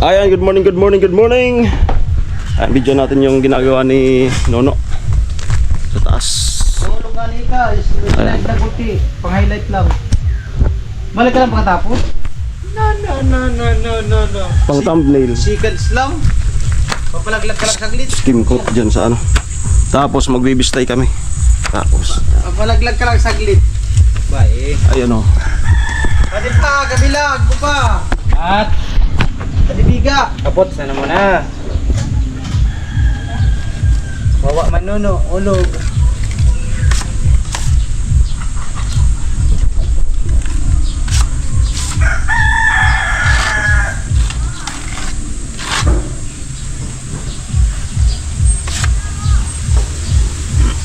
Ayan, good morning, good morning, good morning. Ayan, video natin yung ginagawa ni Nono sa taas. Tulog nga ni ka, highlight na kuti, pang highlight lang. Balik ka lang pagkatapos? No. Pang thumbnail. Seconds lang. Papalaglag ka lang saglit. Skim coat dyan sa ano. Tapos magbibistay kami. Tapos Papalaglag ka lang saglit. Bye. ayan o. Kadit pa, kabilag mo pa. At kadibiga. Kapot, sana mo na. Bawa manuno, ulog.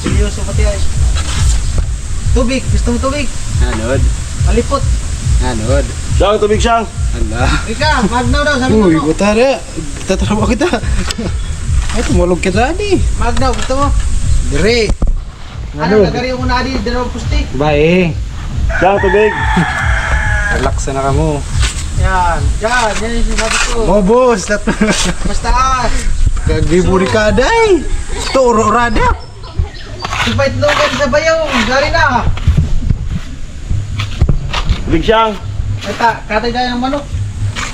Seryoso pati ay. Tubig, gusto mo tubig? Anod. Malipot. Anod. Siyang, tubig siyang. Ala. Ika, magnaw daw, sabi Uy, mo. butara. Tatrabaho kita. Ay, tumulog kita ni. Magnaw, gusto mo? Dire. Ano, nagari mo na adi, dalawang pusti. Bye. Siyang, tubig. Relax na ka mo. Yan yung sinabi ko. Oh, boss. Mas taas. Kagriburi ka, day. Ito, orada. Ibait logan sa bayaw, gari na. Tubig siyang. Ata, katay tayo ng manok.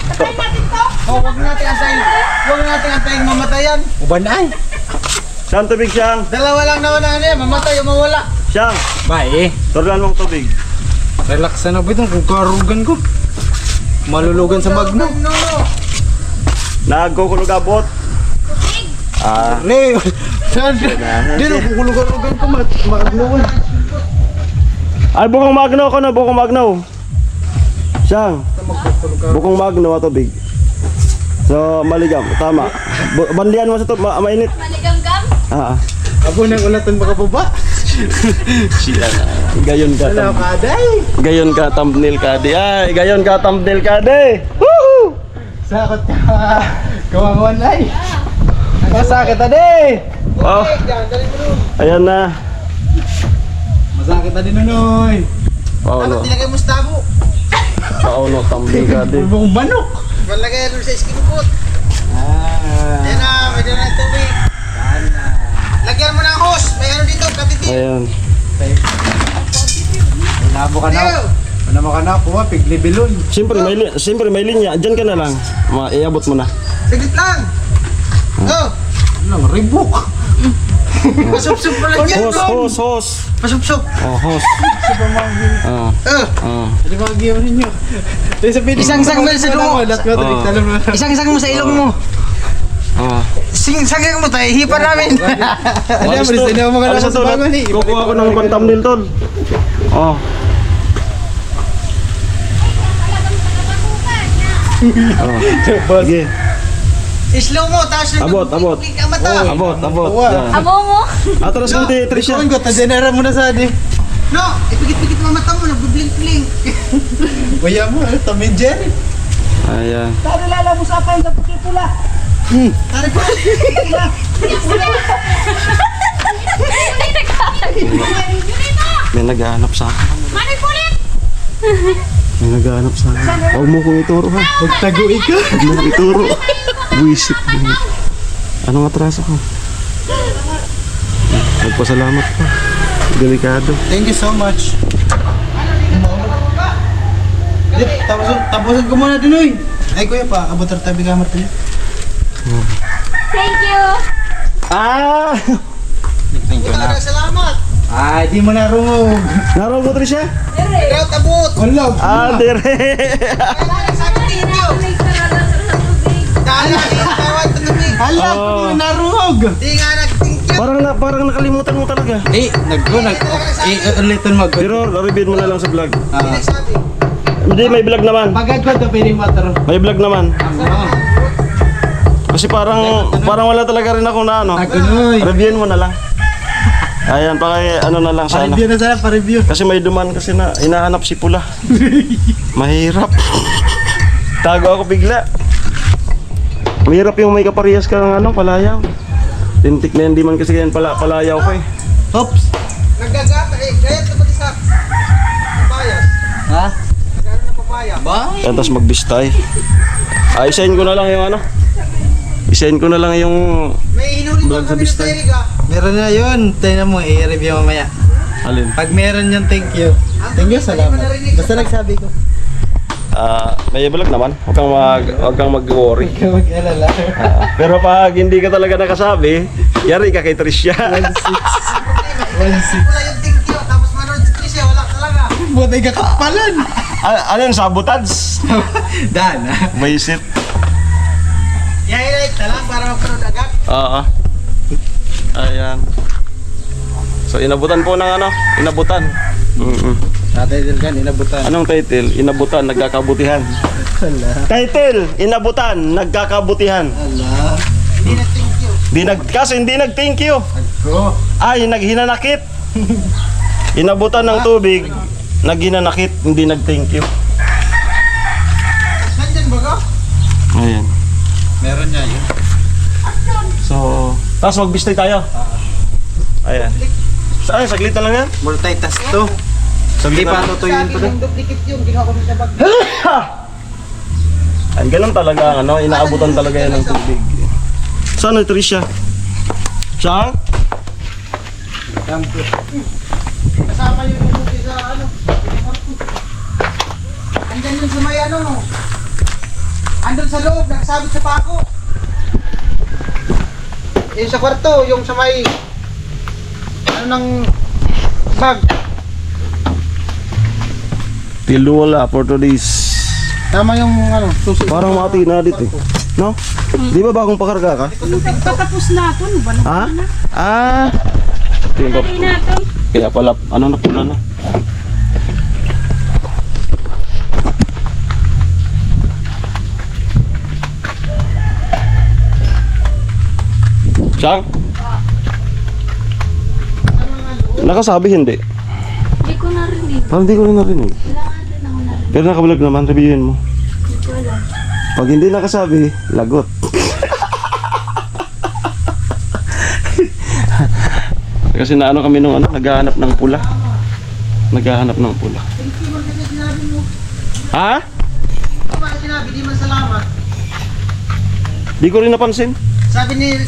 Katay natin to? Oh, wag natin antayin mamatayan. Uban ay. Siyang, tubig siyang. Dalawa lang naman na ano yan, mamatay o mawala. Siyang, Bye. turlan mong tubig. Relax na ba itong kung karugan ko. Malulugan sa magno. No. Nagkukulog abot. Ah, Ne. Di na kukulugan ko maglugan. ay bukong magno ko na, bukong magno. Siyang, bukong magno at tubig. So, maligam, tama. Banlian mo sa to, mainit. Maligam-gam? Ah, Abo nang ulatan baka baba. siya na. Gayon ka, Ano ka, day? gayon ka, thumbnail ka, di. Ay, gayon ka, thumbnail ka, di. Woohoo! Sakot ka. Kawangon ay. Masakit ade. Oh, ayan na. Masakit ade nunoy. Paulo, Nilagay mo sa tabo. paulo, thumbnail ka, di. Pulbong manok. Malagay doon sa iskinupot. Ah. Yan na, may dyan na yung tubig. Lagyan mo ng hose, may ano dito, katitin. Ayan. Nabo ka na. Ano mo ka na? Kuha, piglibilon. Siyempre may linya. Diyan ka na lang. Iabot mo na. Saglit lang. Oh, Ano, ribok. pasupsup mo lang yan. Hos. Pasupsup. Oh, hos. Ah, ah. Ano ba ang ninyo? Isang-isang mo sa dugo. Isang-isang mo sa ilong mo. Ah. Sing-sangin mo tayo, hipa namin. Alis to. Alis to. Kukuha ko ng ibang thumbnail tol. Oh. Sige. Slow mo, tapos Abot. klik ang mata. Abot. Yan. Amo mo? Atras konti, Trisha. Ikaw ko, tadenera mo na sa adi. No, ipikit-pikit mo ang mata mo, nagbiblink-blink. Baya mo, Tom and Jerry. Ayan. Tara lala mo sa akin, sa puti-pula. Tara po. May naghahanap sa akin. Manay pulit! May naghahanap sa akin. Huwag mo kong ituro ha. Magtago ikaw. Huwag mo kong ituro. Buisit. Anong atraso ko? Nagpasalamat pa. Delikado. Thank you so much. Dip, tapusin ko muna din, oy. Ay, kuya pa, abot na tabi kamar tayo. Thank you! Ah! Thank you na. Salamat. Ay, di mo narungog. Naroon ko, Trisha? Ikaw, tabot. Unlog. Ah, dire. Sabi ninyo. Dahil tawad ng tubig. Hala, Oh. narungog. Di nga nag-thinking. Parang nakalimutan mo talaga. Ulitin mag. Pero review mo na lang sa vlog. Sabi. Hindi, may vlog naman. Pagad ko ito, pwede mataro. May vlog naman. Kasi parang wala talaga rin ako na ano. Agunoy. Reviewin mo na lang. Ayan, ano na lang sana. Pa-review na sana, pa-review. Kasi may duman kasi na hinahanap si Pula. Mahirap. Tago ako bigla. Mahirap yung may kaparehas ka ng palayaw. Tintik na yan, di man kasi yan palayaw ko eh. Oops. Nagagata eh, gayat na pati sa papayas. Ha? Nagano na papayas. Ba? Yan, tapos magbistay. Isahin ko na lang yung ano. Isahin ko na lang yung May hinuli vlog sa bistay. Meron na yun. Tingnan mo, i-review mamaya. Alin? Pag meron yun, thank you. Thank you, salamat. Basta nagsabi ko. May vlog naman. Huwag kang mag-worry. Ikaw mag-alala. Pero pag hindi ka talaga nakasabi, yari ka kay Tricia. 1-6. Wala yung thank you, tapos manood si Tricia, wala talaga. Buti ka kapalan. Ano yung sabotage? Dan, ha? Baisit. I-highlight na lang para magkaroon agad. Oo. Ayan. So inabutan po ng ano? Inabutan. Tatay Dilgan, inabutan. Anong title? Inabutan, nagkakabutihan. Ala. Title, inabutan, nagkakabutihan. Ala. Hindi na thank you. Kasi hindi nag-thank you. Ko. Ay, naghinanakit. Inabutan ng tubig, naghinanakit, hindi nag-thank you. Nandyan ba ka? Ayan. Meron niya yun. So, tapos magbistay tayo. Ayan. Saan? Saglit na lang yan? Multitask to. Saglit Hindi na. pa tutuyin Sa to akin yung duplicate yun, ginawa ko rin sa bag. Ay, ganun talaga, ano, inaabutan talaga yan ng tubig. Saan na Tricia? Saan? Kasama yung dumuti sa ano. Andyan yun sa may ano. Andun sa loob, nakasabit sa pako. Yung sa kwarto, yung sa may ano ng bag. Pilula for today's. Tama yung ano, susi. Parang mati na dito eh. No? Di ba bagong pakarga ka? Patapos na ito, no ba na? Ha? Ah! Tingko. Ay na ito. Kaya pala, ano na pula na. Siyang? Nakasabi hindi. Hindi ko narinig. Parang di ko rin narinig. Wala nga din ako narinig. Pero nakablog naman, reviewin mo. Hindi ko alam. Pag hindi nakasabi, lagot. Kasi naano kami nung ano, naghahanap ng pula. Naghahanap ng pula. Ha? Ano ba sinabi, di man salamat. Di ko rin napansin. Sabi ni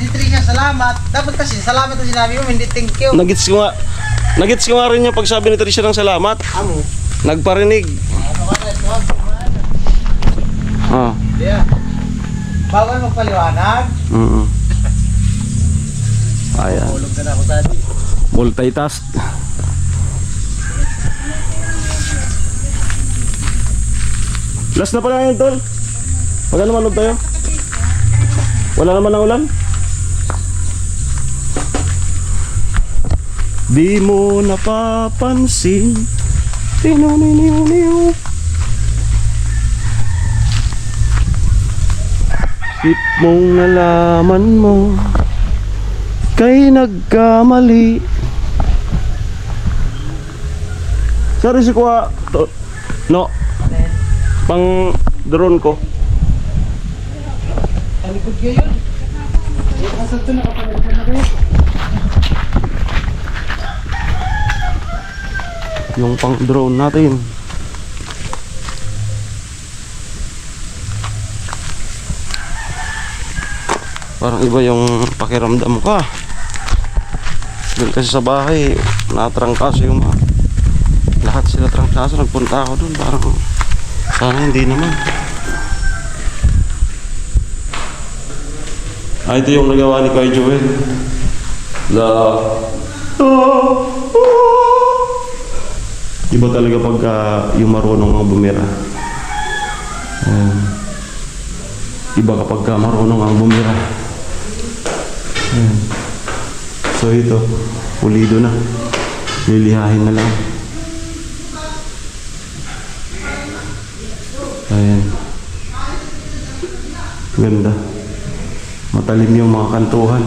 Tricia, salamat. Dapat kasi salamat ang sinabi mo, hindi thank you. Nagits ko nga rin yung pagsabi ni Tricia ng salamat. Amo. Nagparinig. Ah. Yeah. Bawal magpaliwanag. Ayan. Tulog ka na ako tadi. Multitask. Last na pala ngayon, tol. Magkano manood tayo? Wala naman ang ulan? Di mo napapansin. Tinuniniw-niw. Sip mong nalaman mo kay nagkamali. Sorry si Kuya no pang drone ko. Talikod kayo yun. Kasal to nakapalag na kayo. Yung pang drone natin. Parang iba yung pakiramdam ko. Doon kasi sa bahay, natrangkaso yung mga lahat sila trangkaso. Nagpunta ako doon, parang sana hindi naman. Ito yung nagawa ni Kuya Joel. Iba talaga pagka yung marunong ang bumira. Iba kapag ka marunong ang bumira. So ito, pulido na. Lilihahin na lang. Ayan. Ganda. Matalim yung mga kantuhan.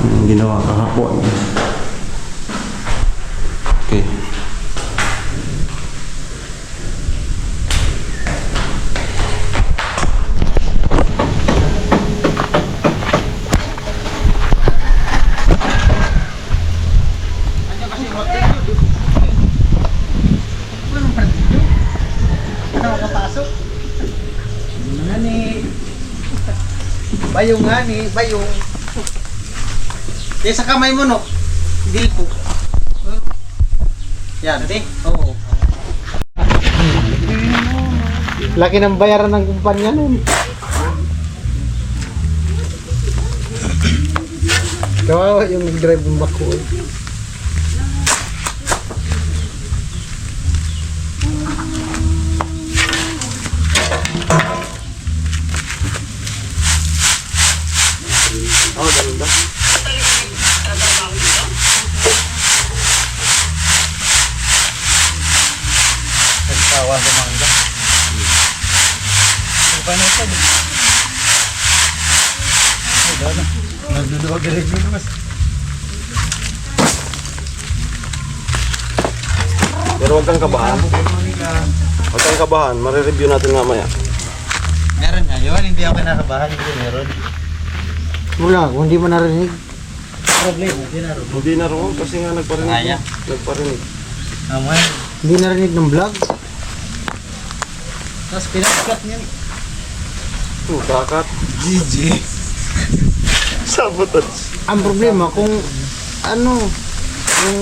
Yung ginawa kahapon. Okay. Bayong nga ni, bayong. Yan sa kamay mo, no? Dilpo. Yan, ate. Oo. Laki ng bayaran ng kumpanya nun. Kawawa yung nag-drive ng bako. Oh, ganda. Nagtawa sa mangga. Paano ito? Ay, gano'n. Nagduduwag na rin yun, mas. Pero huwag kang kabahan. Huwag kang kabahan. Marireview natin mamaya. Meron nga yun, hindi ako kinakabahan, hindi meron. Wala, kung hindi mo narinig. Problema, hindi narinig. Hindi na roon kasi nga nagparinig. Kaya. Nagparinig. Aman. Hindi narinig ng vlog. Tapos pinagkat niya. Kakat. GG. Sabotan. Ang problema kung ano, kung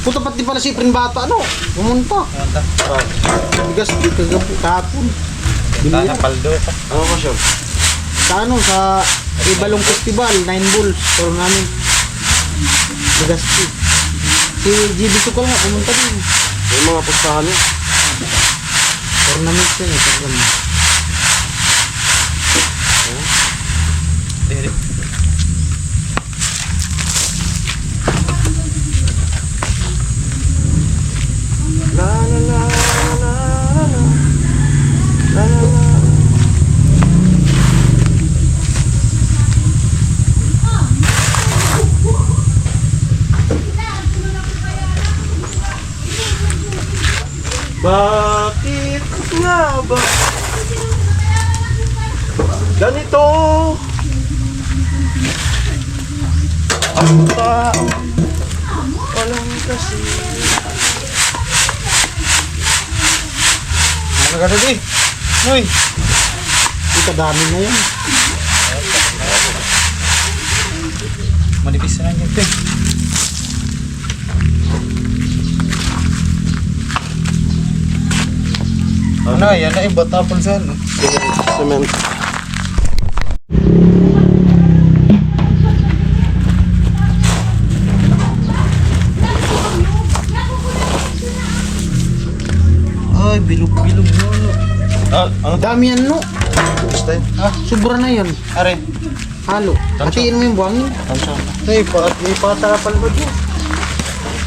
puta pati pala si Prin Bata, ano? Pumunta. Bigas di kagabi kahapon. Binira. Paldo pa. Ano ka siya? Sa ano, sa Ibalong Festival, 9 Bulls, tour namin. Bigas di. Si GB Sukal nga, pumunta din. May mga pustahan niya. Tournament siya eh, tournament. La la la la la la la la. Bakit nga ba ganito ang tao walang kasi. Ano ka doon eh? Uy! Ito dami na yan. Manipis na lang ito eh. Ano, yan na yung batapon sa ano. Cement. Ay, bilog-bilog mo. Ano Dami yan no. gusto yun? Ah, sobra na yan. Are. Halo. Hatiin mo yung buhangin. Ay, may patarapan ba dyan?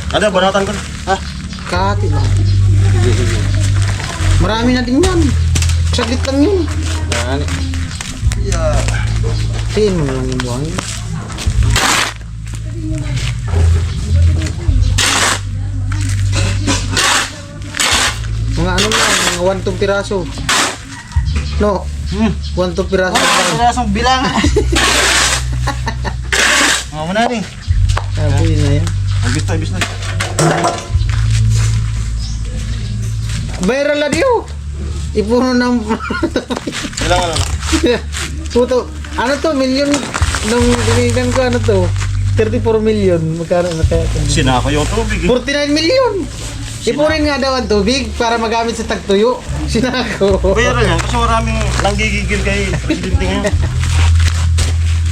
Ano, banatan ko. Ah, kahati lang. Marami na din yan. Saglit lang yun. Yan. Hatiin mo lang yung buhangin. Mga ano lang, mga 1-2 piraso. No, 1-2 piraso. Pirasong bilang. Mga mo na rin. Sabi na yan. Ibis na. Viral na diyo. Ipuno ng... Ilang ano na? Puto. Ano to? Million? Nung dinigan ko ano to? 34 million. Magkano na kaya ito? Sinako yung tubig eh. 49 million! Ipunin nga daw ang tubig para magamit sa tagtuyo. Sinako. Pero yan, kasi maraming nanggigigil kay presidente ngayon.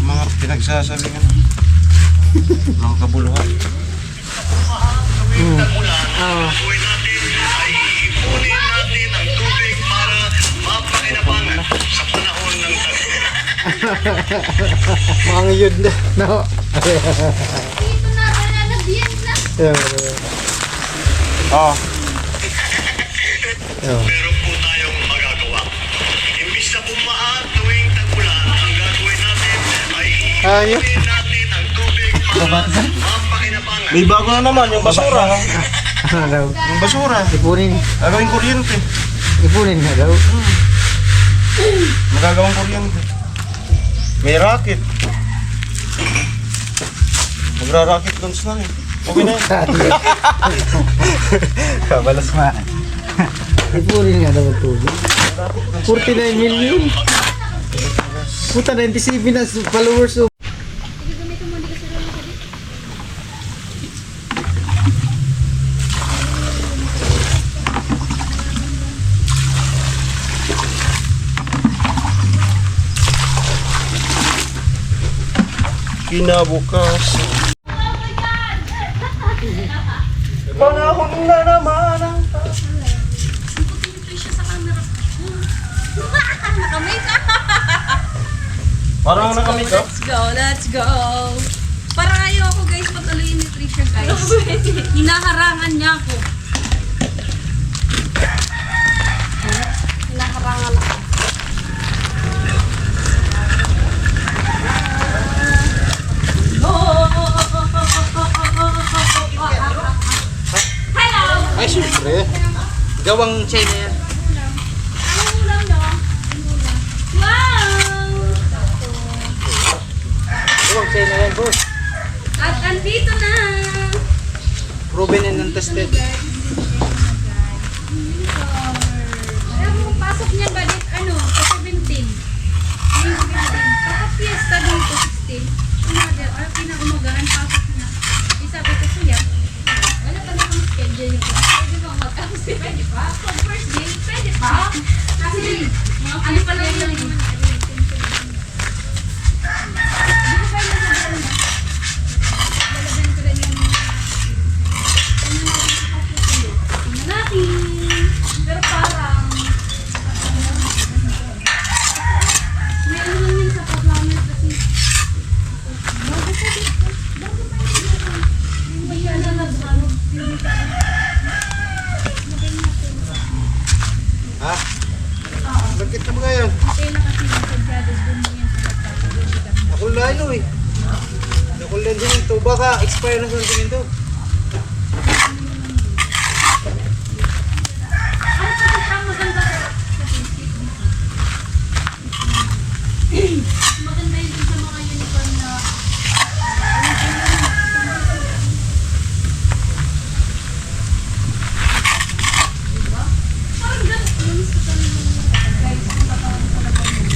Mga pinagsasabi nga. Mga kabuluhan. Ah. Mga yun na. No. Dito na, wala na, diyan na. Ah, Meron po tayong magagawa. Imbis na bumaan tuwing tag-ulan, ang gagawin natin ay Ayun. ipunin natin ang tubig para mapakinabangan. may bago na naman yung basura. Ano daw? Yung basura. Ipunin. Gagawing kuryente. Ipunin nga daw. Magagawang kuryente. May racket. Magra-racket guns na rin. Okay na yun. Kabalas ma. Ipunin nga daw ang tubig. 49 million. Puta, 97 na followers. Oh. Sige, gamitin mo, hindi kasi lang ako dito. Kinabukas. Panahon na naman ang Puti siya sa camera. Nakamake up! parang nakamit ka. Let's go, let's go! Parang ayaw ako guys patuloyin ni Trisha guys. Hinaharangan niya ako. Hinaharangan ako. Hello! Ay, syempre. Gawang China yan. Anong ulam niyo? Wow! Gawang China yan, boss. At andito na! Proven and untested. Alam mo, pasok niya ba dito, ano, sa 17? May 17. Tapos fiesta doon to 16. Umaga, or pinaumagahan, pasok niya. Di sabi ko, kuya, wala pa naman schedule yung pwede ba mag-cancel? Pwede pa? Kung first day, pwede pa? Kasi, ano pa lang yun? Hindi ko pa yun nasa lalagyan ko rin yung tingnan natin. Pero parang may ano lang yun sa pag-lamer kasi bago pa dito. Bago pa dito. Hindi ka na nag-ano. Hindi ka na. Lagay natin. Ha? Bakit na ba ngayon? Okay na kasi yung sadyado dun mo yan sa laptop. Hindi ka na. Ako lalo eh. Ako lang din ito. Baka expire na sa tingin to. Ano pa ito ang maganda sa Facebook? Maganda yun dun sa mga uniform na diba? Parang ganun. Yung sa kanila guys, kung tatawag ko na ba guys.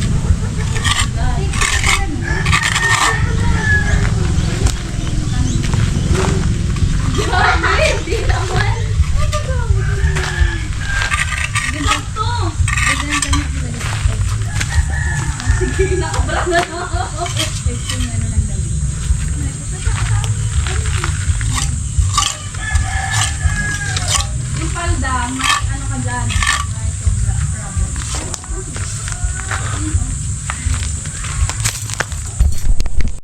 Grabe, hindi naman. Ganda to. Ganda niya. Sige, nakabra na ako.